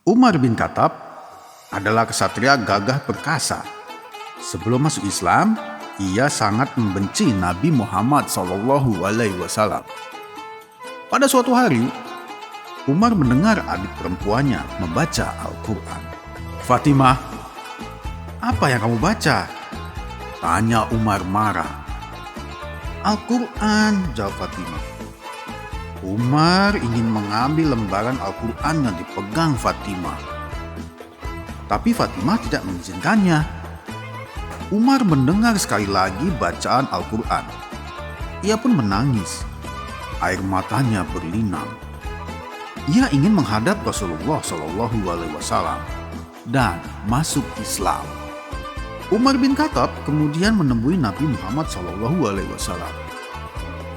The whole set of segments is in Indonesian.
Umar bin Khattab adalah kesatria gagah perkasa. Sebelum masuk Islam, ia sangat membenci Nabi Muhammad SAW. Pada suatu hari, Umar mendengar adik perempuannya membaca Al-Quran. "Fatimah, apa yang kamu baca?" tanya Umar marah. "Al-Quran," jawab Fatimah. Umar ingin mengambil lembaran Al-Quran yang dipegang Fatimah. Tapi Fatimah tidak mengizinkannya. Umar mendengar sekali lagi bacaan Al-Quran. Ia pun menangis. Air matanya berlinang. Ia ingin menghadap Rasulullah SAW dan masuk Islam. Umar bin Khattab kemudian menemui Nabi Muhammad SAW.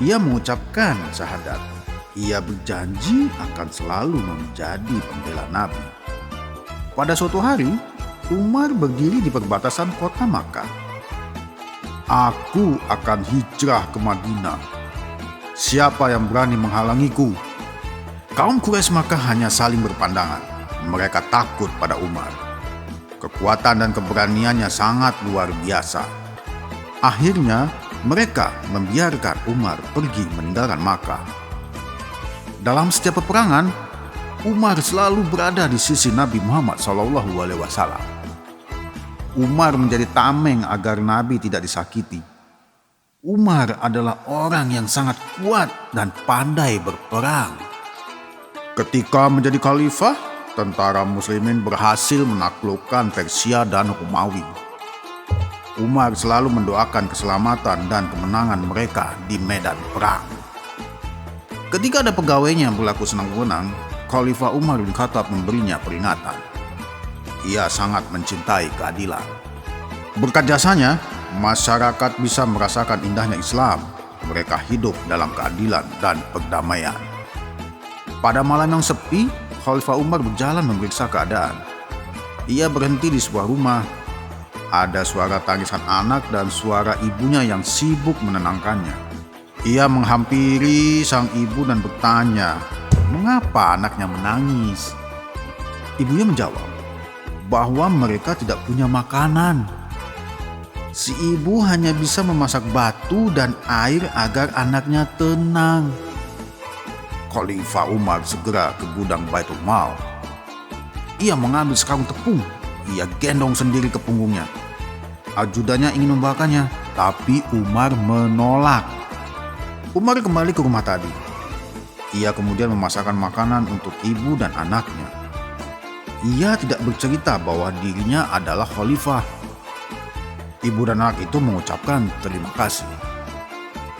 Ia mengucapkan syahadat. Ia berjanji akan selalu menjadi pembela Nabi. Pada suatu hari, Umar berdiri di perbatasan kota Makkah. "Aku akan hijrah ke Madinah. Siapa yang berani menghalangiku?" Kaum Quraisy Makkah hanya saling berpandangan. Mereka takut pada Umar. Kekuatan dan keberaniannya sangat luar biasa. Akhirnya, mereka membiarkan Umar pergi meninggalkan Makkah. Dalam setiap peperangan, Umar selalu berada di sisi Nabi Muhammad SAW. Umar menjadi tameng agar Nabi tidak disakiti. Umar adalah orang yang sangat kuat dan pandai berperang. Ketika menjadi khalifah, tentara muslimin berhasil menaklukkan Persia dan Romawi. Umar selalu mendoakan keselamatan dan kemenangan mereka di medan perang. Ketika ada pegawainya yang berlaku senang-senang, Khalifah Umar bin Khattab memberinya peringatan. Ia sangat mencintai keadilan. Berkat jasanya, masyarakat bisa merasakan indahnya Islam. Mereka hidup dalam keadilan dan perdamaian. Pada malam yang sepi, Khalifah Umar berjalan memeriksa keadaan. Ia berhenti di sebuah rumah. Ada suara tangisan anak dan suara ibunya yang sibuk menenangkannya. Ia menghampiri sang ibu dan bertanya, mengapa anaknya menangis? Ibunya menjawab bahwa mereka tidak punya makanan. Si ibu hanya bisa memasak batu dan air agar anaknya tenang. Khalifah Umar segera ke gudang Baitul Mal. Ia mengambil sekarung tepung. Ia gendong sendiri ke punggungnya. Ajudannya ingin membawakannya, tapi Umar menolak. Umar kembali ke rumah tadi. Ia kemudian memasakkan makanan untuk ibu dan anaknya. Ia tidak bercerita bahwa dirinya adalah khalifah. Ibu dan anak itu mengucapkan terima kasih.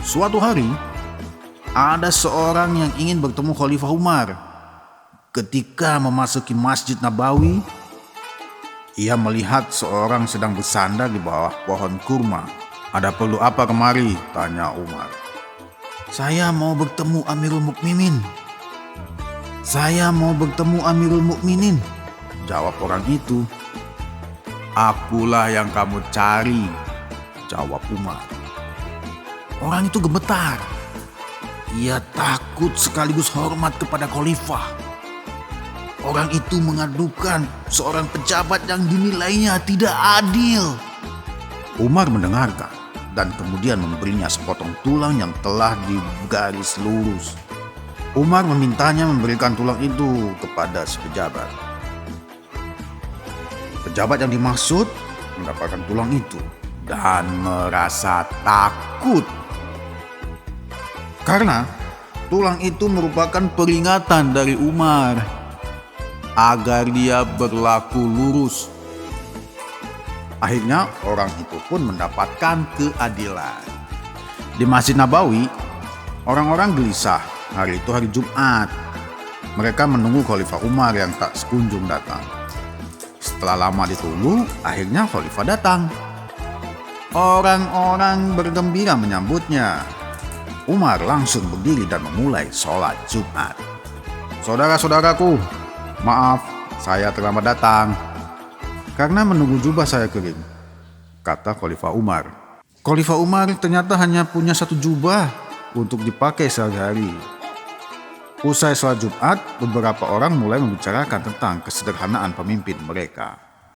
Suatu hari, ada seorang yang ingin bertemu Khalifah Umar. Ketika memasuki Masjid Nabawi, ia melihat seorang sedang bersandar di bawah pohon kurma. "Ada perlu apa kemari?" tanya Umar. "Saya mau bertemu Amirul Mukminin." "Saya mau bertemu Amirul Mukminin," jawab orang itu. "Akulah yang kamu cari," jawab Umar. Orang itu gemetar. Ia takut sekaligus hormat kepada khalifah. Orang itu mengadukan seorang pejabat yang dinilainya tidak adil. Umar mendengarkan dan kemudian memberinya sepotong tulang yang telah digaris lurus. Umar memintanya memberikan tulang itu kepada si pejabat. Pejabat yang dimaksud mendapatkan tulang itu dan merasa takut. Karena tulang itu merupakan peringatan dari Umar agar dia berlaku lurus. Akhirnya orang itu pun mendapatkan keadilan. Di Masjid Nabawi, orang-orang gelisah. Hari itu hari Jumat. Mereka menunggu Khalifah Umar yang tak sekunjung datang. Setelah lama ditunggu, akhirnya Khalifah datang. Orang-orang bergembira menyambutnya. Umar langsung berdiri dan memulai sholat Jumat. "Saudara-saudaraku, maaf saya terlambat datang karena menunggu jubah saya kering," kata Khalifah Umar. Khalifah Umar ternyata hanya punya satu jubah untuk dipakai sehari-hari. Usai sholat Jumat, beberapa orang mulai membicarakan tentang kesederhanaan pemimpin mereka.